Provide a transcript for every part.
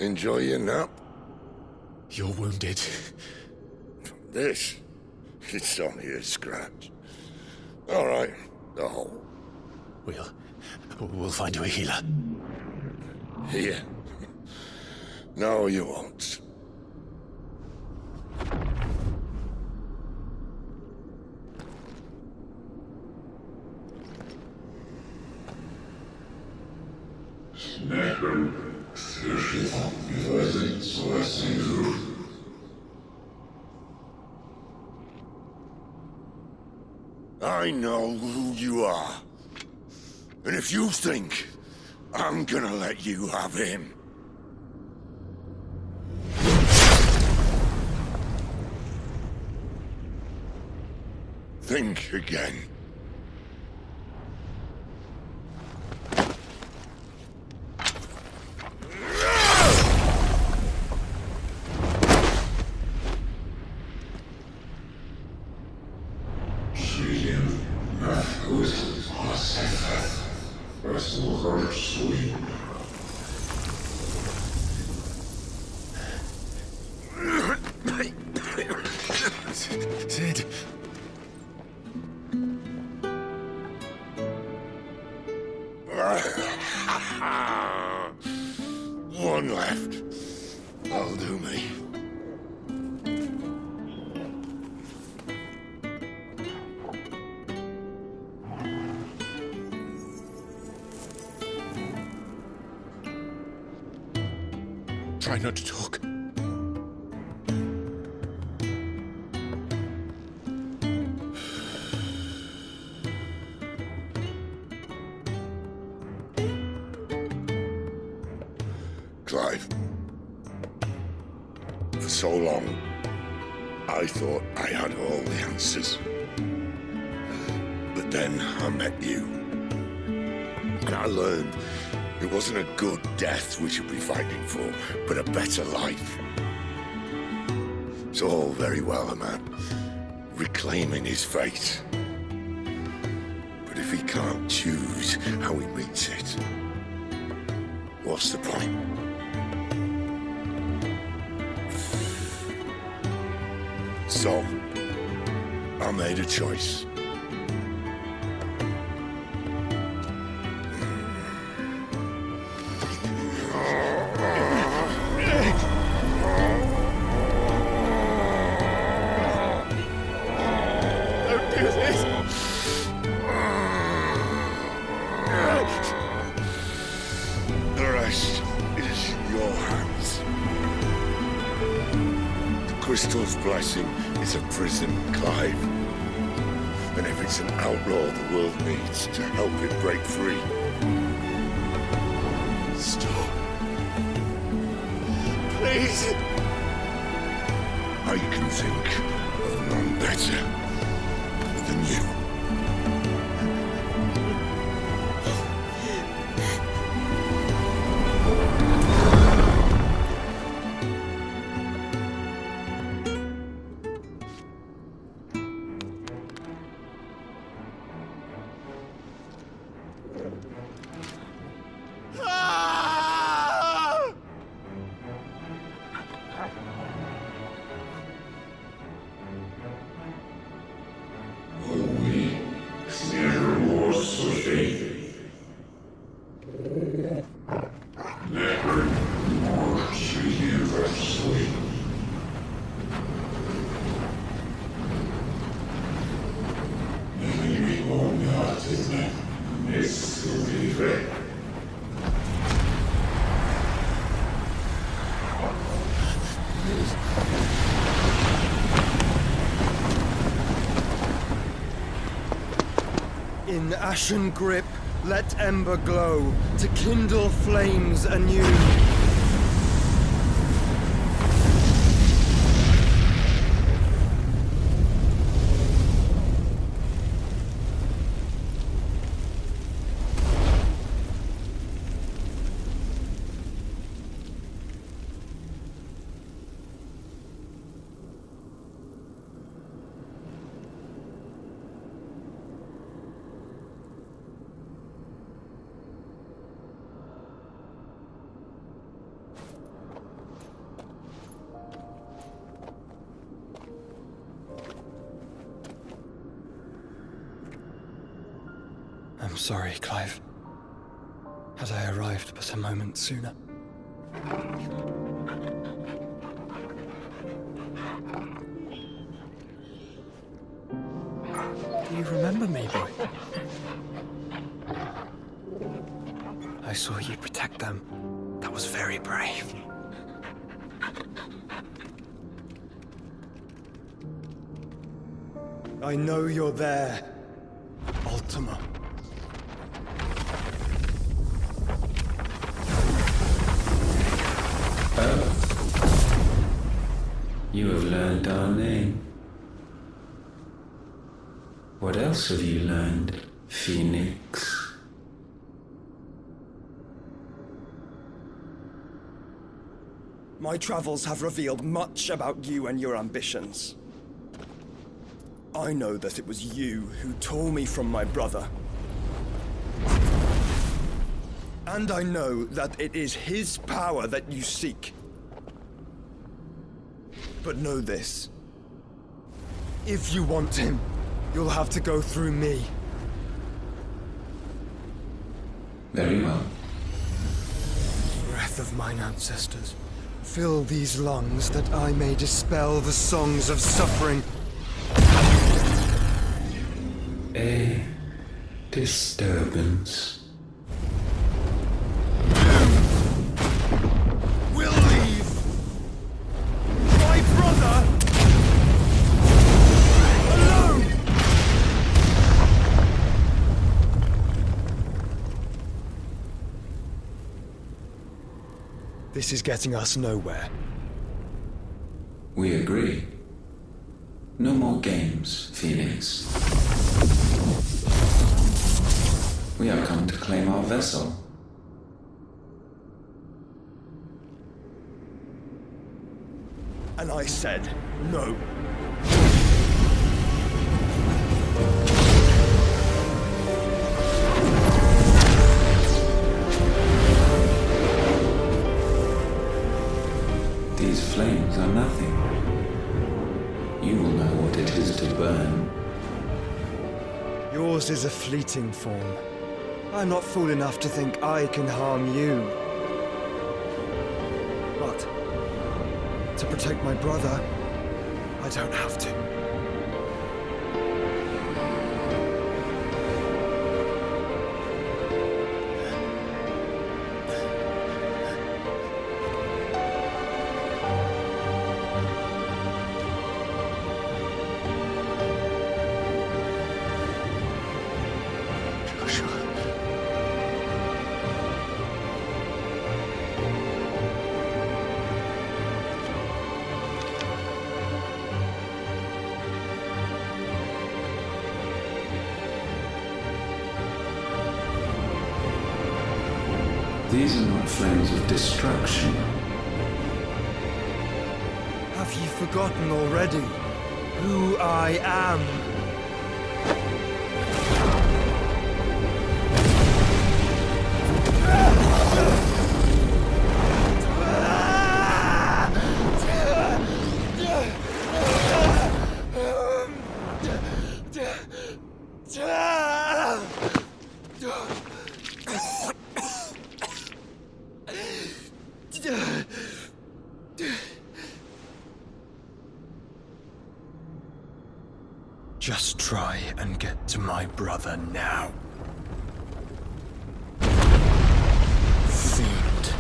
Enjoy your nap? You're wounded. This? It's only a scratch. All right, the hole. We'll find you a healer. Here? No, you won't. I know who you are. And if you think I'm gonna let you have him... think again. Sid. One left. That'll do me. Try not to talk. Clive. For so long, I thought I had all the answers. But then I met you. And I learned it wasn't a good death we should be fighting for, but a better life. It's all very well, a man reclaiming his fate. But if he can't choose how he meets it, what's the point? So, I made a choice. Don't do this! The rest is in your hands. The Crystal's blessing is a prison, Clive. And if it's an outlaw the world needs to help it break free. Stop. Please. I can think of none better than you. In ashen grip, let ember glow, to kindle flames anew. I'm sorry, Clive. Had I arrived but a moment sooner. Do you remember me, boy? I saw you protect them. That was very brave. I know you're there, Ultima. You have learned our name. What else have you learned, Phoenix? My travels have revealed much about you and your ambitions. I know that it was you who tore me from my brother. And I know that it is his power that you seek. But know this. If you want him, you'll have to go through me. Very well. Breath of mine ancestors, fill these lungs that I may dispel the songs of suffering. A disturbance. We'll leave! My brother! Alone! This is getting us nowhere. We agree. No more games, Phoenix. We have come to claim our vessel. And I said no. These flames are nothing. You will know what it is to burn. Yours is a fleeting form. I'm not fool enough to think I can harm you. But to protect my brother, I don't have to. These are not flames of destruction. Have you forgotten already who I am? Just try and get to my brother now. Fiend.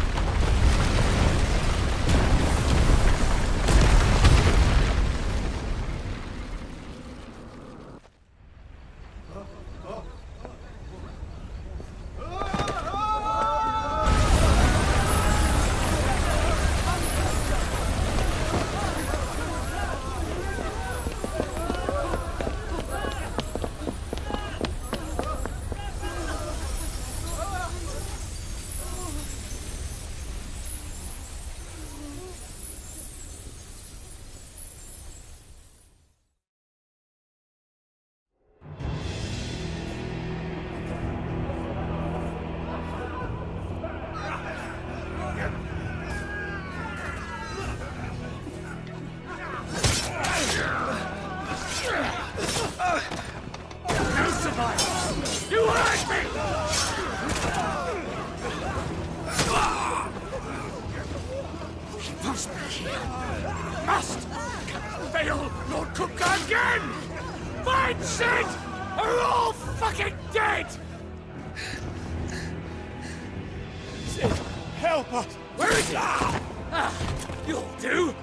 Must fail Lord Cook again! Find Sid! Or we're all fucking dead! Sid, help us! Where is he? You'll do!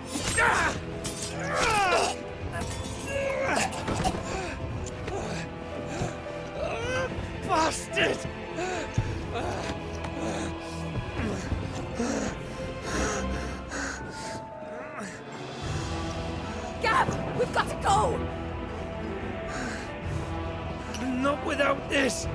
Bastard! Gab, we've got to go! Not without this!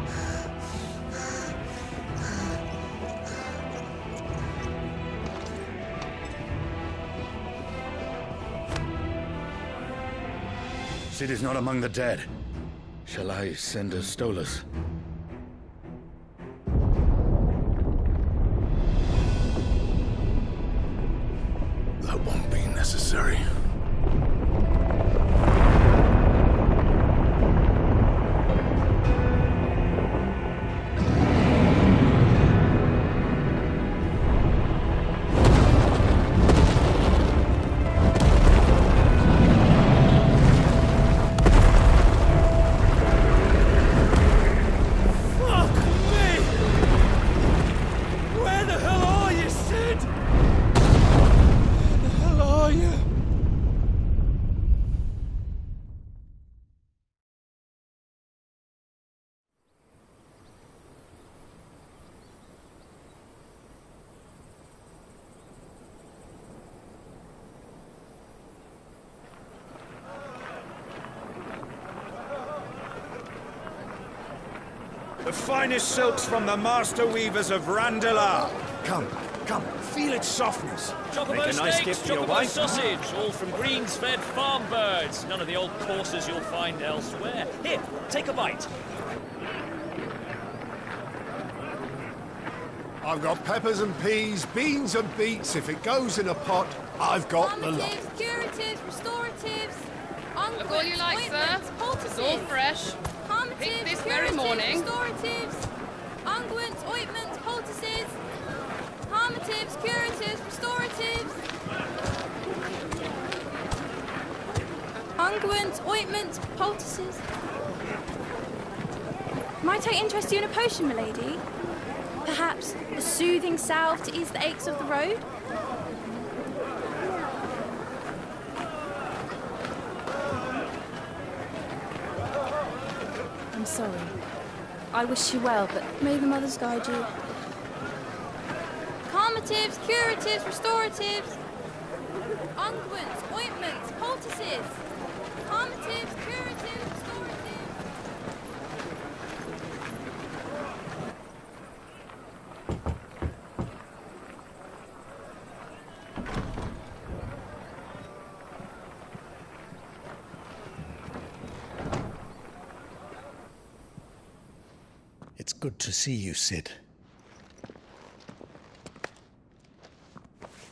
Sid is not among the dead. Shall I send a Stolas? That won't be necessary. The finest silks from the master weavers of Randalar. Come, feel its softness. Chocobo Make a nice steaks, gift for your chocobo wife. sausage, all from greens-fed farm birds. None of the old courses you'll find elsewhere. Here, take a bite. I've got peppers and peas, beans and beets. If it goes in a pot, I've got the lot. Calmatives, curatives, restoratives, Look all you like, sir. It's all fresh. Picked this very morning. Restoratives, unguents, ointments, poultices, calmatives, curatives, restoratives, unguents, ointments, poultices. Might I interest you in a potion, milady? Perhaps a soothing salve to ease the aches of the road? I'm sorry. I wish you well, but may the mothers guide you. Calmatives, curatives, restoratives, unguents, ointments, poultices. Calmatives, curatives, restoratives. It's good to see you, Sid.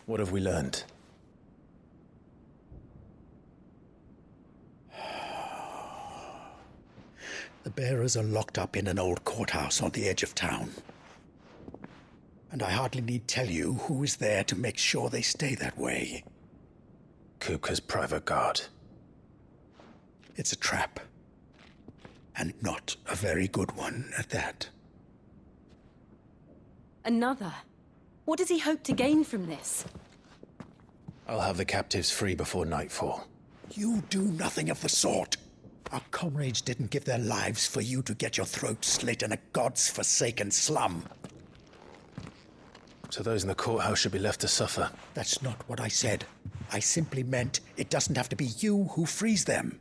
What have we learned? The bearers are locked up in an old courthouse on the edge of town. And I hardly need tell you who is there to make sure they stay that way. Kuka's private guard. It's a trap. And not a very good one at that. Another? What does he hope to gain from this? I'll have the captives free before nightfall. You do nothing of the sort. Our comrades didn't give their lives for you to get your throat slit in a god's-forsaken slum. So those in the courthouse should be left to suffer. That's not what I said. I simply meant it doesn't have to be you who frees them.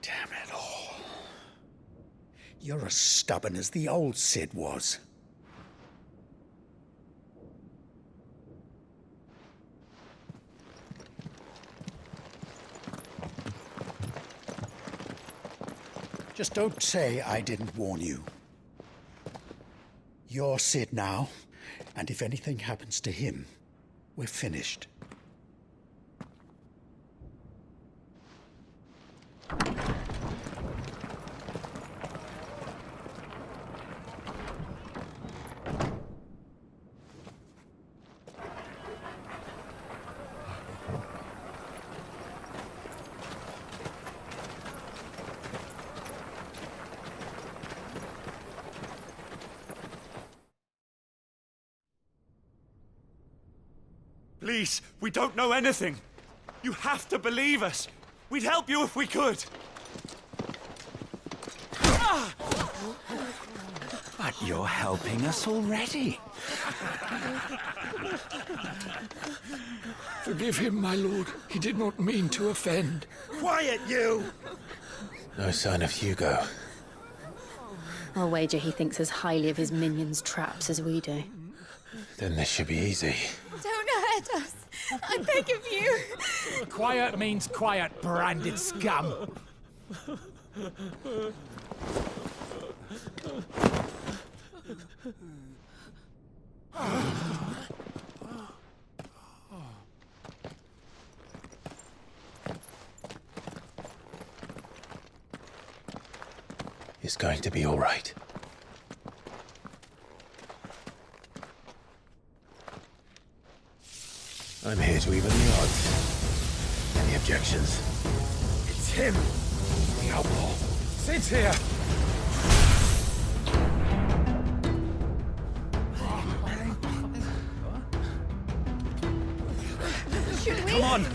Damn it all. You're as stubborn as the old Sid was. Just don't say I didn't warn you. You're Sid now, and if anything happens to him, we're finished. Please, we don't know anything. You have to believe us. We'd help you if we could. But you're helping us already. Forgive him, my lord. He did not mean to offend. Quiet, you! No sign of Hugo. I'll wager he thinks as highly of his minions' traps as we do. Then this should be easy. Don't hurt us. I beg of you. Quiet means quiet, branded scum. It's going to be all right. I'm here to even the odds. Any objections? It's him, the outlaw. Sit here. Should we? Come on.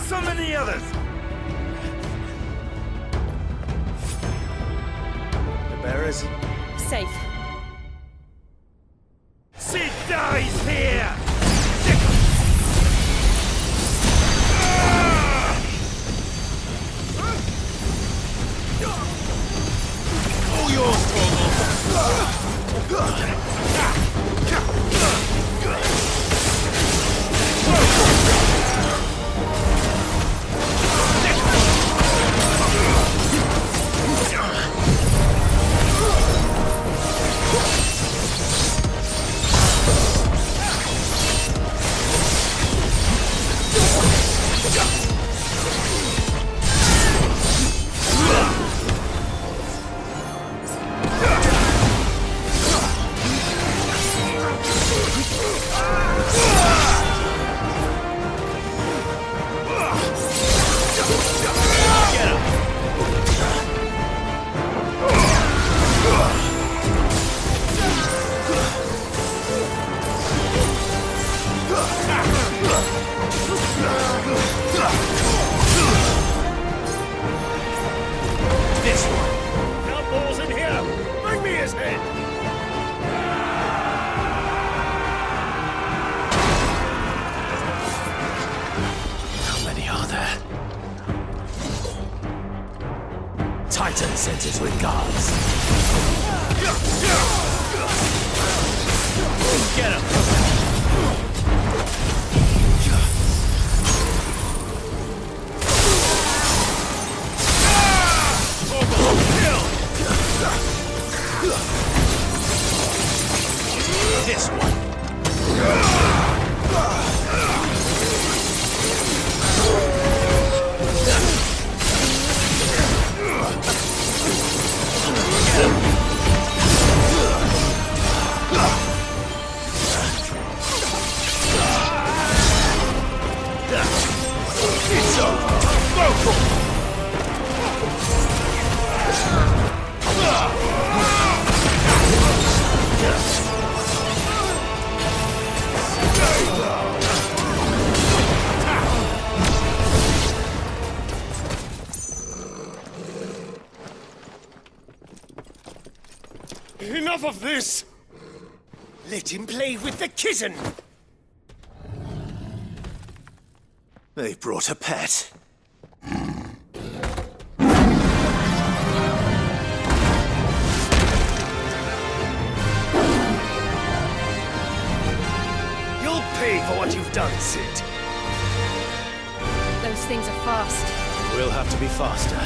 Summon the others! The bearers? Safe. Sid dies here! All yours, This one. Now balls in here. Bring me his head. How many are there? Titan sends his regards. Get him. This one. It's over. Enough of this! Let him play with the kitten! They brought a pet. You'll pay for what you've done, Sid. Those things are fast. We'll have to be faster.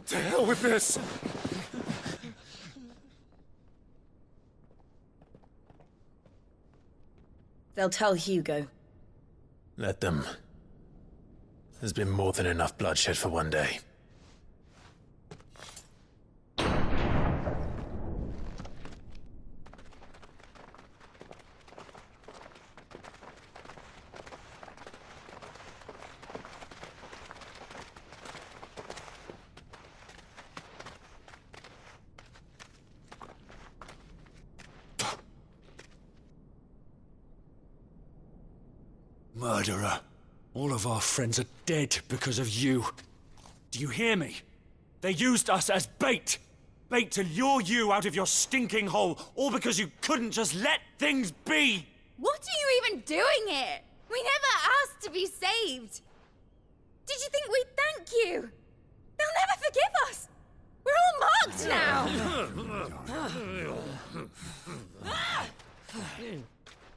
To hell with this! They'll tell Hugo. Let them. There's been more than enough bloodshed for one day. Murderer. All of our friends are dead because of you. Do you hear me? They used us as bait. Bait to lure you out of your stinking hole, all because you couldn't just let things be. What are you even doing here? We never asked to be saved. Did you think we'd thank you? They'll never forgive us. We're all marked now.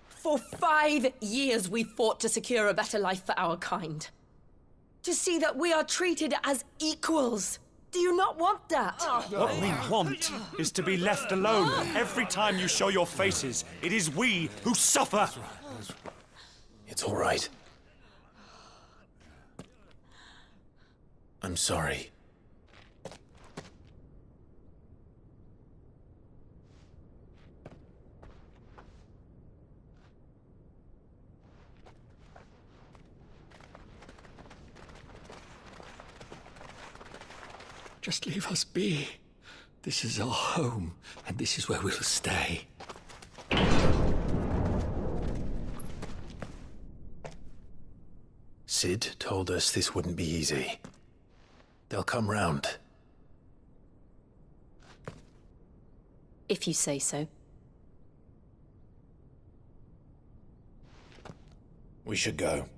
For 5 years we fought to secure a better life for our kind. To see that we are treated as equals. Do you not want that? What we want is to be left alone. Every time you show your faces, it is we who suffer. It's all right. I'm sorry. Just leave us be. This is our home, and this is where we'll stay. Sid told us this wouldn't be easy. They'll come round. If you say so. We should go.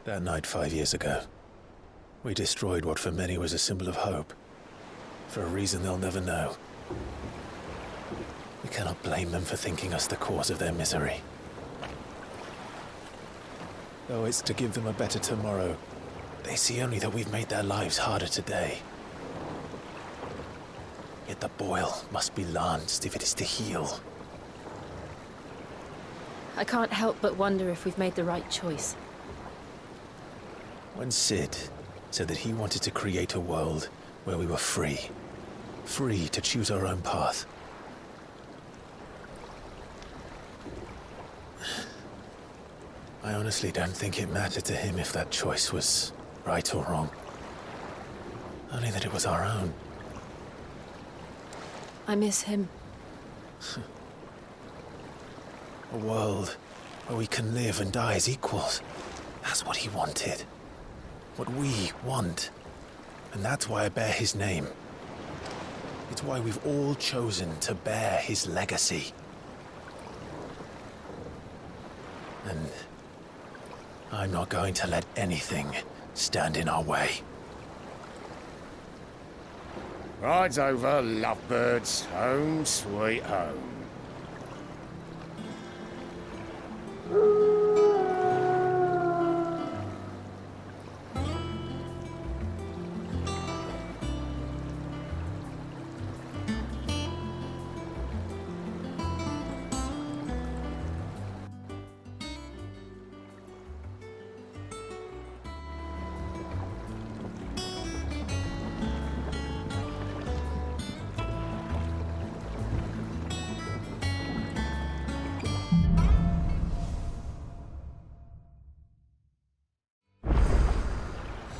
That night 5 years ago, we destroyed what for many was a symbol of hope. For a reason they'll never know. We cannot blame them for thinking us the cause of their misery. Though it's to give them a better tomorrow, they see only that we've made their lives harder today. Yet the boil must be lanced if it is to heal. I can't help but wonder if we've made the right choice. When Sid said that he wanted to create a world where we were free. Free to choose our own path. I honestly don't think it mattered to him if that choice was right or wrong. Only that it was our own. I miss him. A world where we can live and die as equals. That's what he wanted. What we want. And that's why I bear his name. It's why we've all chosen to bear his legacy. And I'm not going to let anything stand in our way. Rides over, lovebirds, home sweet home.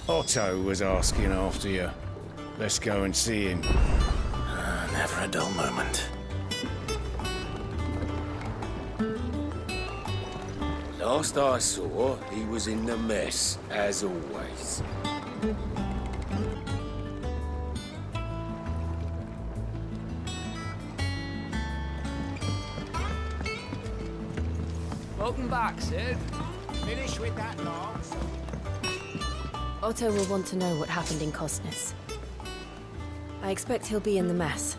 Otto was asking after you. Let's go and see him. Never a dull moment. Last I saw, he was in the mess, as always. Welcome back, Sid. Finish with that long. Otto will want to know what happened in Cosnes. I expect he'll be in the mess.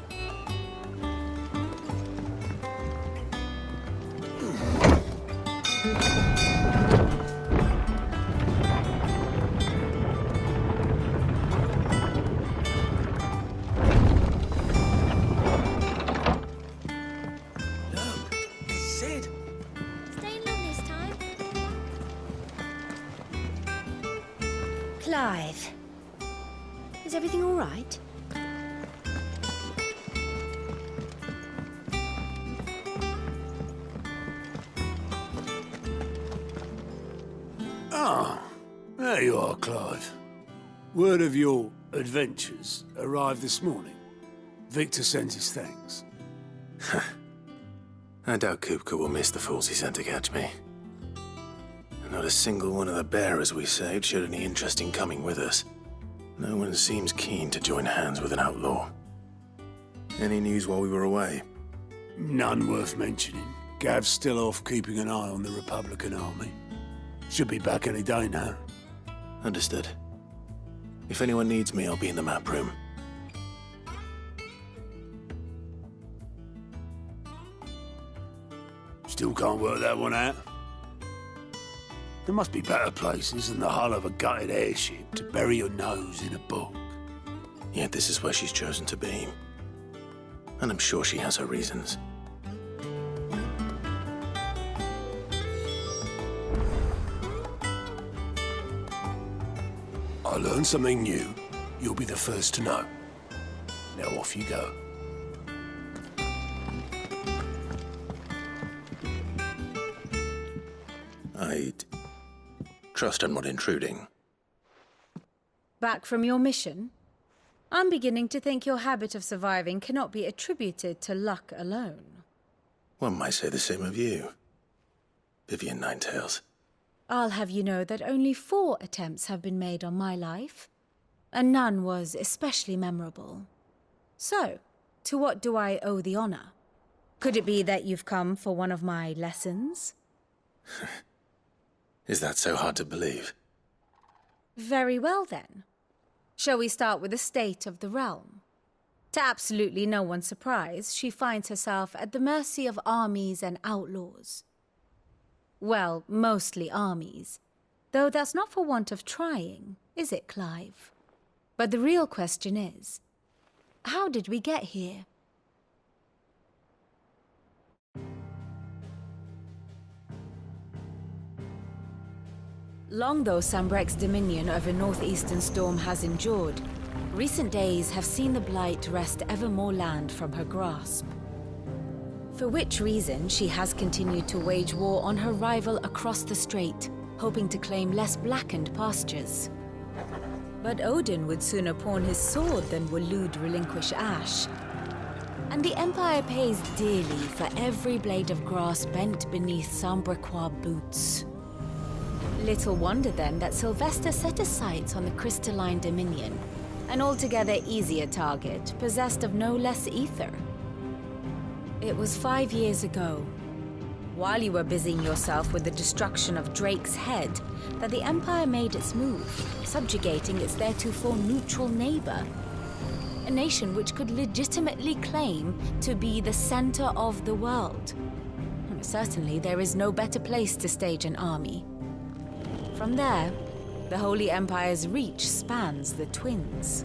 Clive. Is everything all right? Ah, there you are, Clive. Word of your adventures arrived this morning. Victor sends his thanks. I doubt Kupka will miss the fools he sent to catch me. And not a single one of the bearers we saved showed any interest in coming with us. No one seems keen to join hands with an outlaw. Any news while we were away? None worth mentioning. Gav's still off keeping an eye on the Republican army. Should be back any day now. Understood. If anyone needs me, I'll be in the map room. Still can't work that one out. There must be better places than the hull of a gutted airship to bury your nose in a book. Yet this is where she's chosen to be. And I'm sure she has her reasons. I learned something new. You'll be the first to know. Now off you go. I'd trust I'm not intruding. Back from your mission? I'm beginning to think your habit of surviving cannot be attributed to luck alone. One might say the same of you, Vivian Ninetails. I'll have you know that only 4 attempts have been made on my life, and none was especially memorable. So, to what do I owe the honor? Could it be that you've come for one of my lessons? Is that so hard to believe? Very well then. Shall we start with the state of the realm? To absolutely no one's surprise, she finds herself at the mercy of armies and outlaws. Well, mostly armies. Though that's not for want of trying, is it, Clive? But the real question is, how did we get here? Long though Sambrek's dominion over northeastern Storm has endured, recent days have seen the Blight wrest ever more land from her grasp. For which reason she has continued to wage war on her rival across the strait, hoping to claim less blackened pastures. But Odin would sooner pawn his sword than Waloed relinquish Ash. And the Empire pays dearly for every blade of grass bent beneath Sambrequois boots. Little wonder then that Sylvester set his sights on the crystalline dominion, an altogether easier target, possessed of no less ether. It was 5 years ago, while you were busying yourself with the destruction of Drake's head, that the Empire made its move, subjugating its theretofore neutral neighbor. A nation which could legitimately claim to be the center of the world. Certainly, there is no better place to stage an army. From there, the Holy Empire's reach spans the Twins.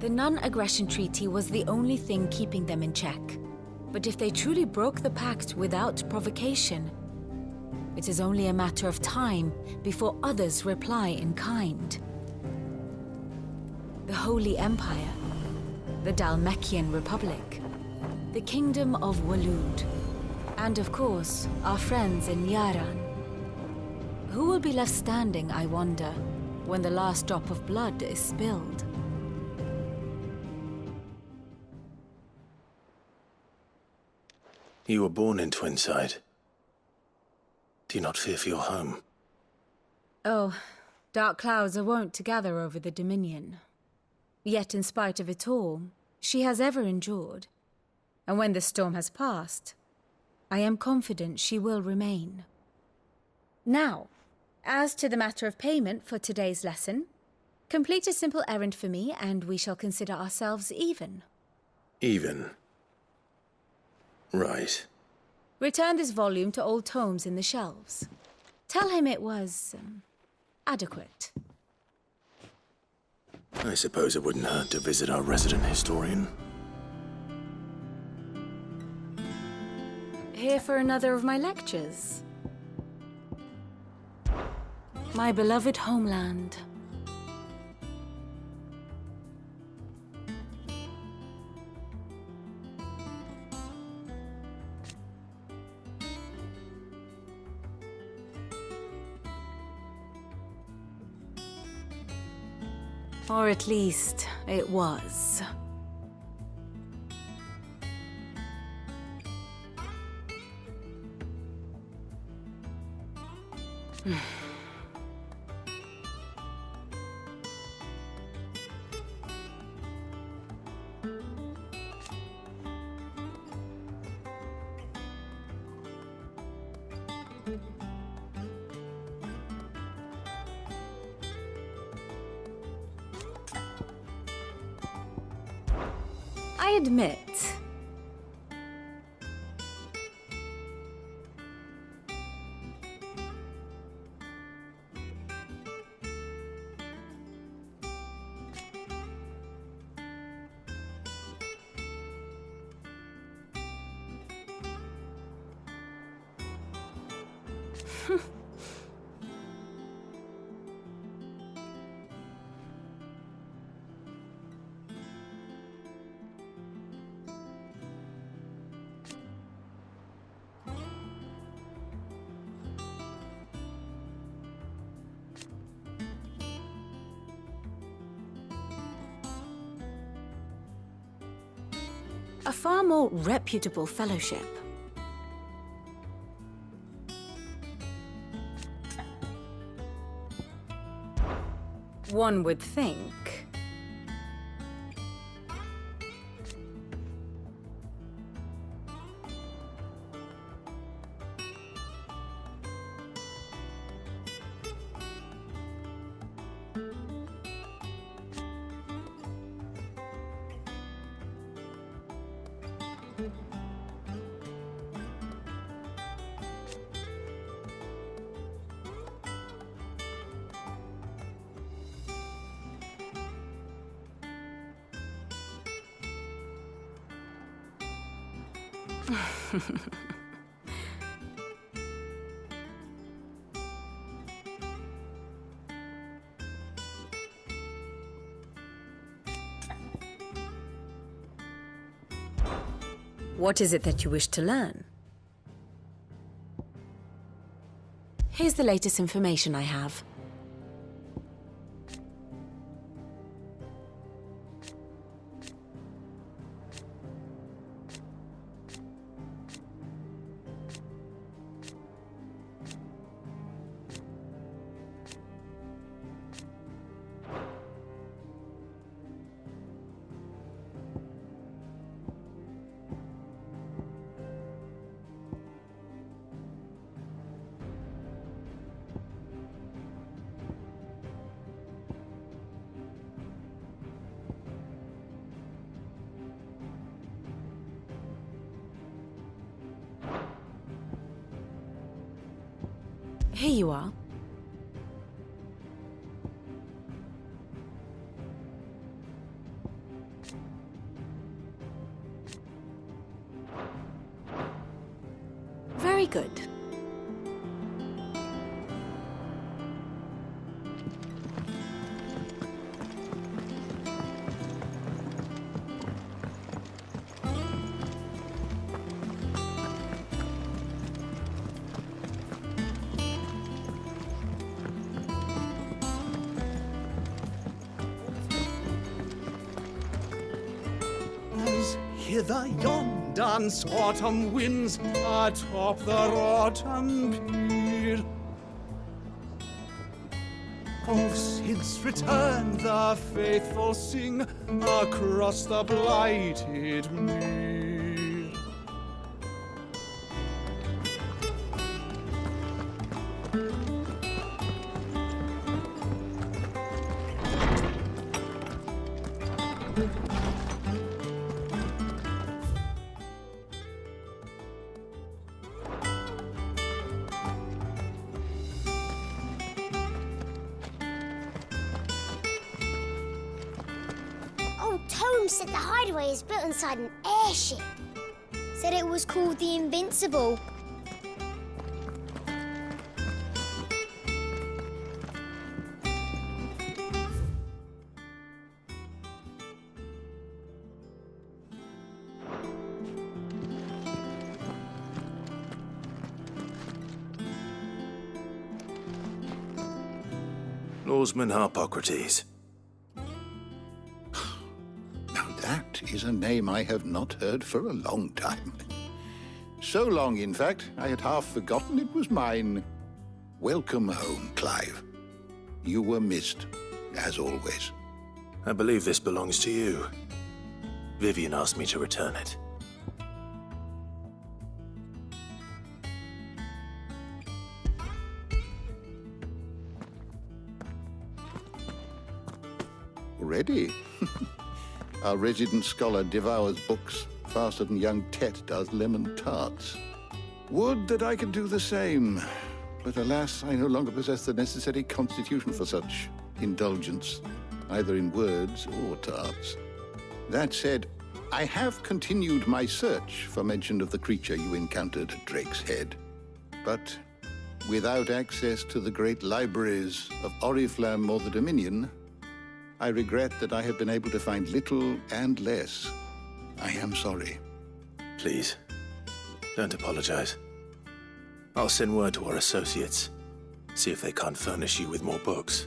The non-aggression treaty was the only thing keeping them in check. But if they truly broke the pact without provocation, it is only a matter of time before others reply in kind. The Holy Empire, the Dhalmekian Republic, the Kingdom of Waloed, and of course, our friends in Yaran. Who will be left standing, I wonder, when the last drop of blood is spilled? You were born in Twinside. Do you not fear for your home? Oh, dark clouds are wont to gather over the Dominion. Yet in spite of it all, she has ever endured. And when the storm has passed, I am confident she will remain. Now, as to the matter of payment for today's lesson, complete a simple errand for me and we shall consider ourselves even. Even? Right. Return this volume to old tomes in the shelves. Tell him it was adequate. I suppose it wouldn't hurt to visit our resident historian. Here for another of my lectures. My beloved homeland. Or at least, it was. I admit, a far more reputable fellowship. One would think. What is it that you wish to learn? Here's the latest information I have. Here you are. Very good. Hither yon dance autumn winds atop the rotten pier. Of Sid's return the faithful sing across the blighted mere. Tom said the hideaway is built inside an airship. Said it was called the Invincible. Norseman Harpocrates. That is a name I have not heard for a long time. So long, in fact, I had half forgotten it was mine. Welcome home, Clive. You were missed, as always. I believe this belongs to you. Vivian asked me to return it. Already? Our resident scholar devours books faster than young Tet does lemon tarts. Would that I could do the same. But alas, I no longer possess the necessary constitution for such indulgence, either in words or tarts. That said, I have continued my search for mention of the creature you encountered at Drake's Head. But without access to the great libraries of Oriflamme or the Dominion, I regret that I have been able to find little and less. I am sorry. Please, don't apologize. I'll send word to our associates. See if they can't furnish you with more books.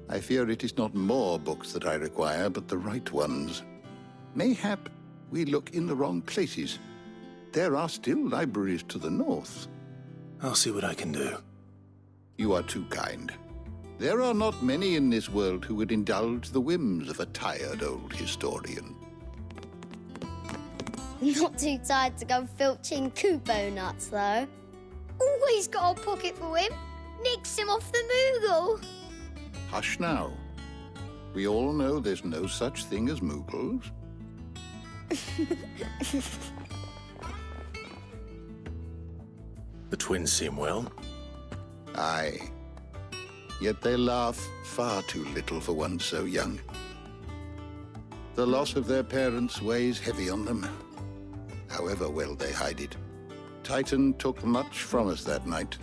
I fear it is not more books that I require, but the right ones. Mayhap we look in the wrong places. There are still libraries to the north. I'll see what I can do. You are too kind. There are not many in this world who would indulge the whims of a tired old historian. Not too tired to go filching Kupo nuts, though. Always got a pocket for him. Nicks him off the Moogle. Hush now. We all know there's no such thing as Moogles. The twins seem well. Aye. Yet they laugh far too little for one so young. The loss of their parents weighs heavy on them. however well they hide it. Titan took much from us that night,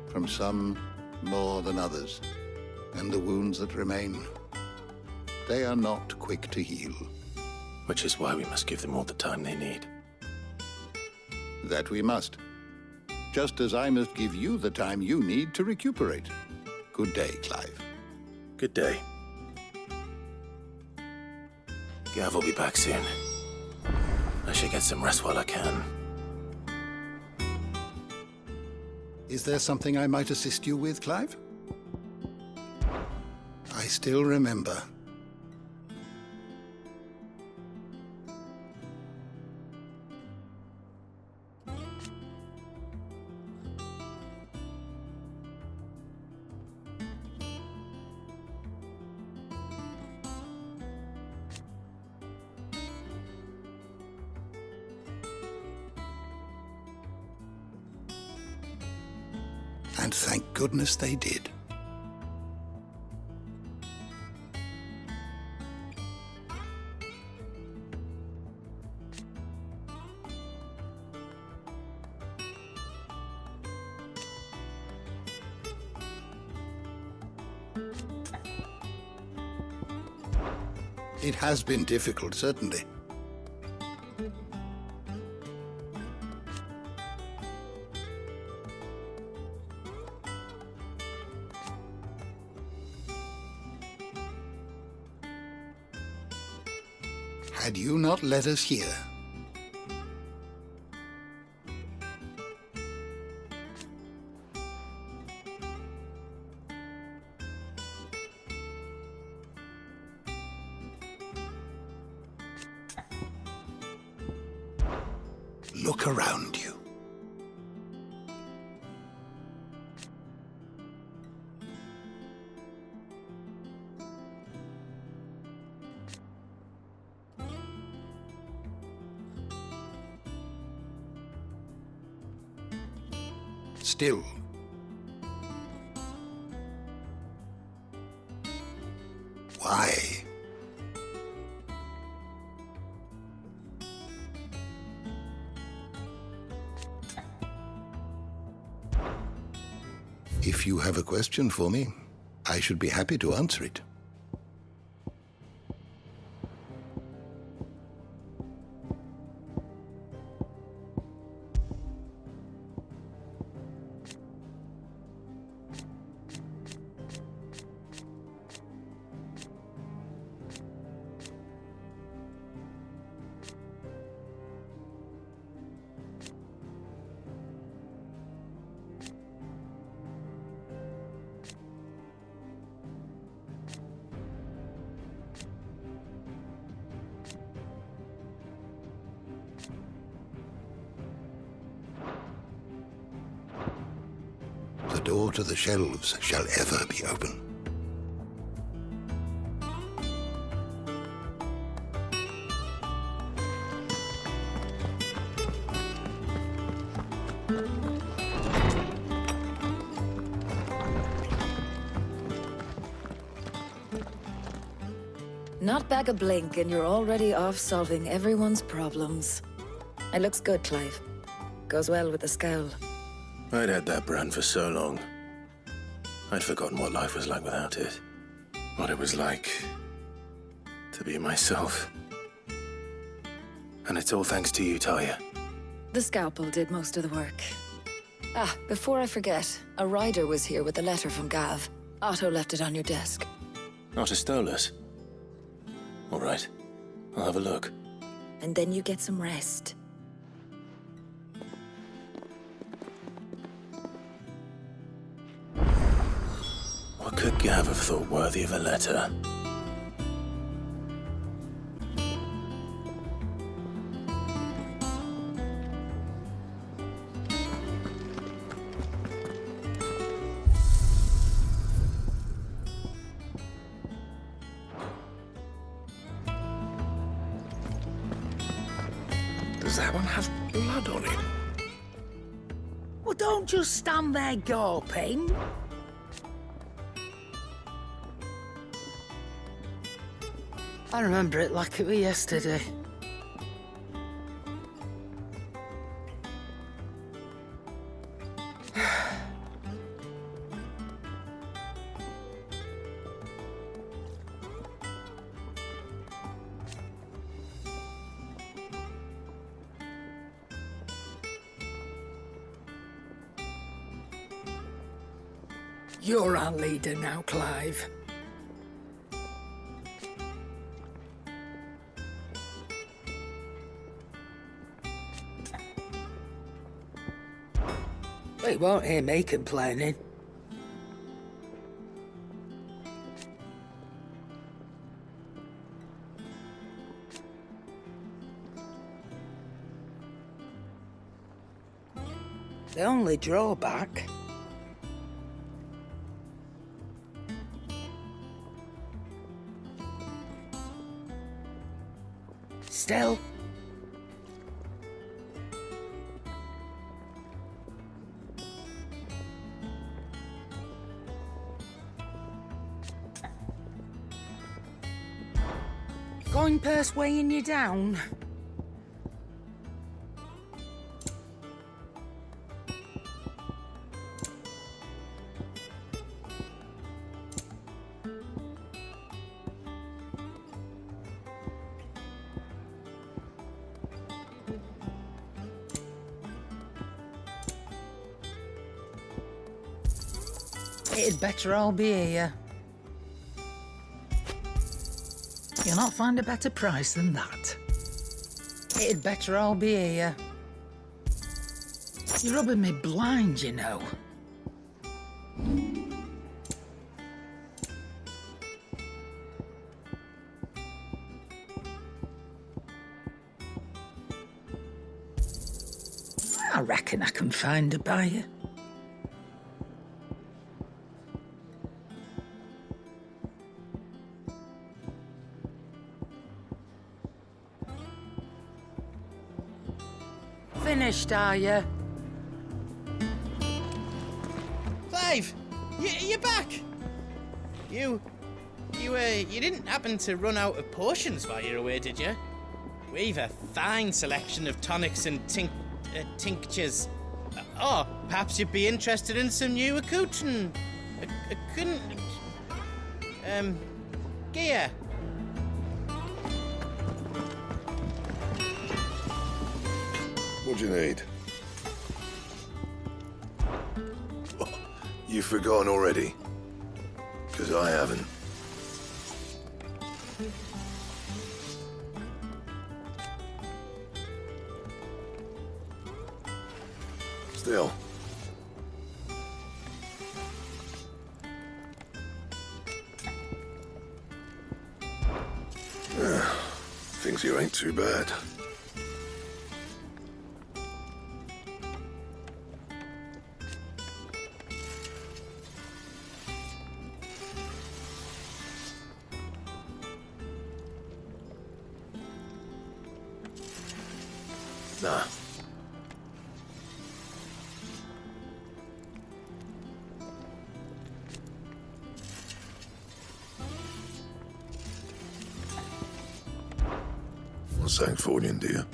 from some more than others, and the wounds that remain, they are not quick to heal. Which is why we must give them all the time they need. That we must. Just as I must give you the time you need to recuperate. Good day, Clive. Good day. Gav will be back soon. I should get some rest while I can. Is there something I might assist you with, Clive? I still remember. And thank goodness they did. It has been difficult, certainly. Had you not led us here, look around you. Still, why? If you have a question for me, I should be happy to answer it. The door to the shelves shall ever be open. Not back a blink and you're already off solving everyone's problems. It looks good, Clive. Goes well with the scowl. I'd had that brand for so long. I'd forgotten what life was like without it. What it was like to be myself. And it's all thanks to you, Talia. The scalpel did most of the work. Ah, before I forget, a rider was here with a letter from Gav. Otto left it on your desk. Otto stole us. All right, I'll have a look. And then you get some rest. What could Gav have thought worthy of a letter? Does that one have blood on it? Well, don't just stand there gawping. I remember it like it was yesterday. You're our leader now, Clive. They won't hear me complaining. The only drawback... Still... Coin purse weighing you down? It'd better all be here. You'll not find a better price than that. It'd better all be here. You're rubbing me blind, you know. I reckon I can find a buyer. Finished, are you? Clive! You're back! You didn't happen to run out of potions while you're away, did you? We've a fine selection of tonics and tinctures. Oh, perhaps you'd be interested in some new accoutrement. Gear. What do you need? You've forgotten already? Because I haven't. Still. Things here ain't too bad. Nah. What's that for you, dear?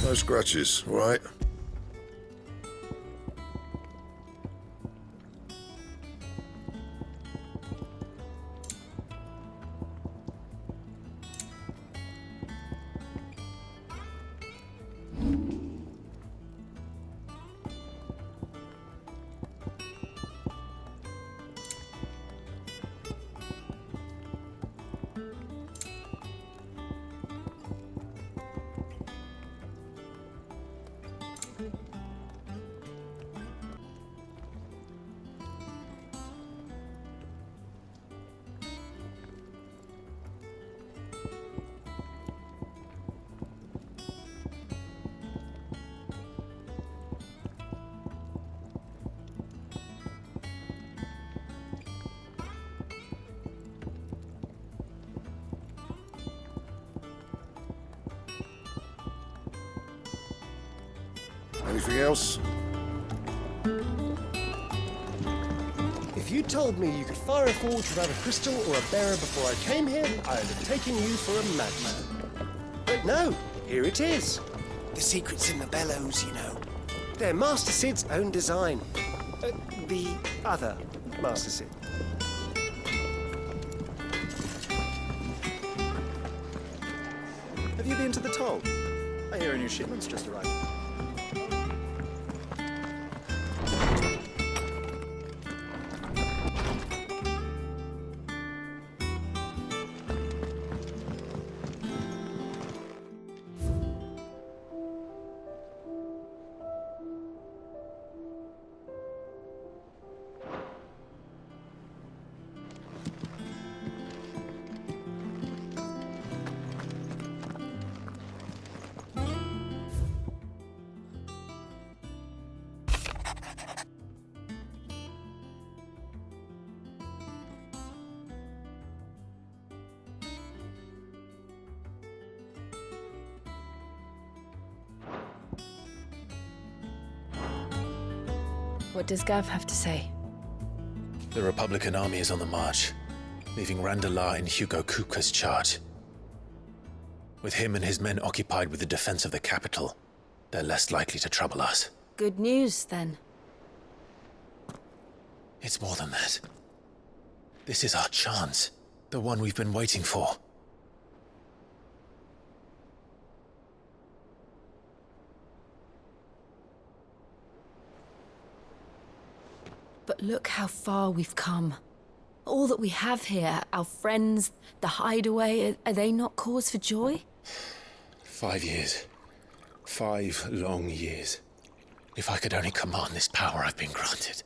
No scratches, all right? Anything else? If you told me you could fire a forge without a crystal or a bearer before I came here, I'd have taken you for a madman. But no, here it is. The secret's in the bellows, you know. They're Master Sid's own design. The other Master Sid. Have you been to the toll? I hear a new shipment's just arrived. What does Gav have to say? The Republican army is on the march, leaving Randalar in Hugo Kupka's charge. With him and his men occupied with the defense of the capital, they're less likely to trouble us. Good news, then. It's more than that. This is our chance. The one we've been waiting for. But look how far we've come. All that we have here, our friends, the hideaway, are they not cause for joy? 5 years. 5 long years. If I could only command this power I've been granted,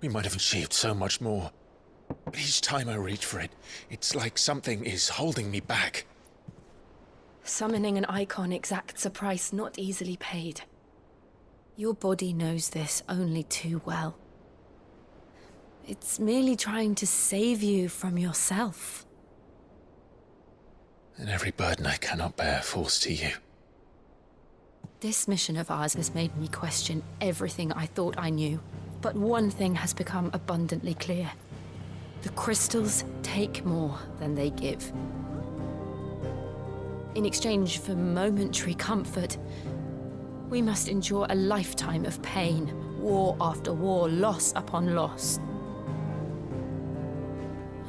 we might have achieved so much more. But each time I reach for it, it's like something is holding me back. Summoning an icon exacts a price not easily paid. Your body knows this only too well. It's merely trying to save you from yourself. And every burden I cannot bear falls to you. This mission of ours has made me question everything I thought I knew. But one thing has become abundantly clear. The crystals take more than they give. In exchange for momentary comfort, we must endure a lifetime of pain, war after war, loss upon loss.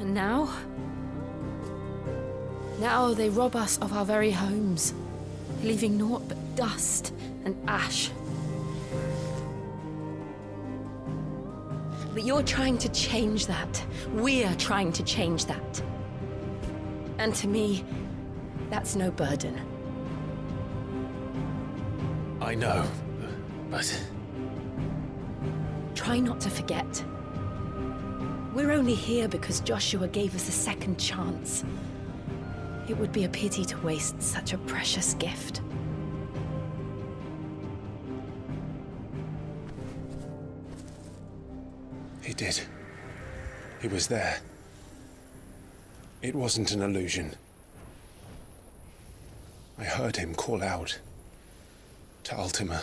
And now they rob us of our very homes, leaving naught but dust and ash. But you're trying to change that. We're trying to change that. And to me, that's no burden. I know, but... Try not to forget. We're only here because Joshua gave us a second chance. It would be a pity to waste such a precious gift. He did. He was there. It wasn't an illusion. I heard him call out to Ultima.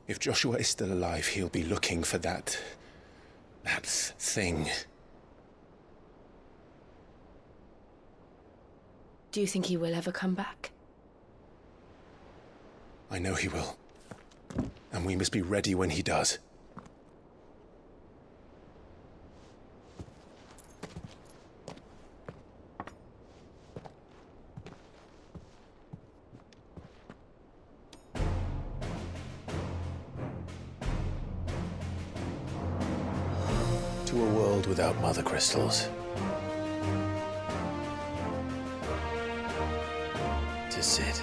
If Joshua is still alive, he'll be looking for that thing. Do you think he will ever come back? I know he will. And we must be ready when he does. To a world without mother crystals. To Sid.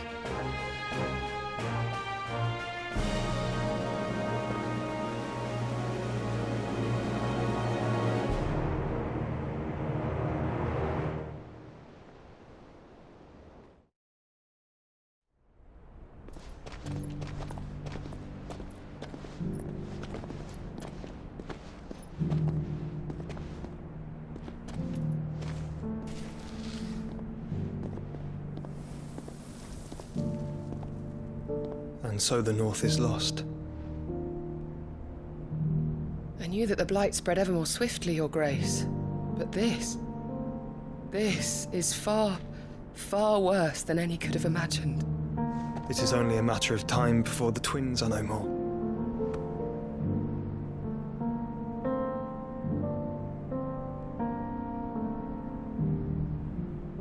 And so the North is lost. I knew that the Blight spread ever more swiftly, Your Grace. But this is far, far worse than any could have imagined. It is only a matter of time before the twins are no more.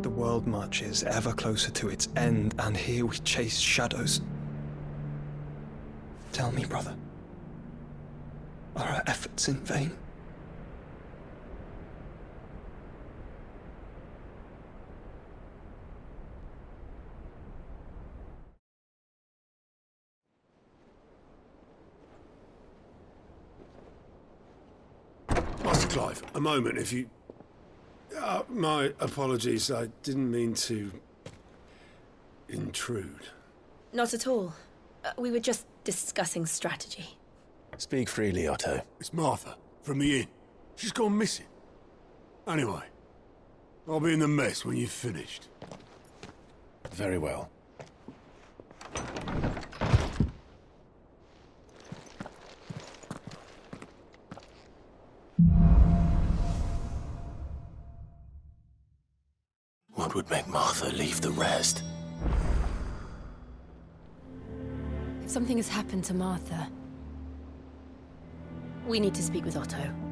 The world marches ever closer to its end, and here we chase shadows. Tell me, brother, are our efforts in vain? Master Clive, a moment, if you... my apologies, I didn't mean to... intrude. Not at all. We were just discussing strategy. Speak freely, Otto. It's Martha, from the inn. She's gone missing. Anyway, I'll be in the mess when you've finished. Very well. What would make Martha leave the rest? If something has happened to Martha, we need to speak with Otto.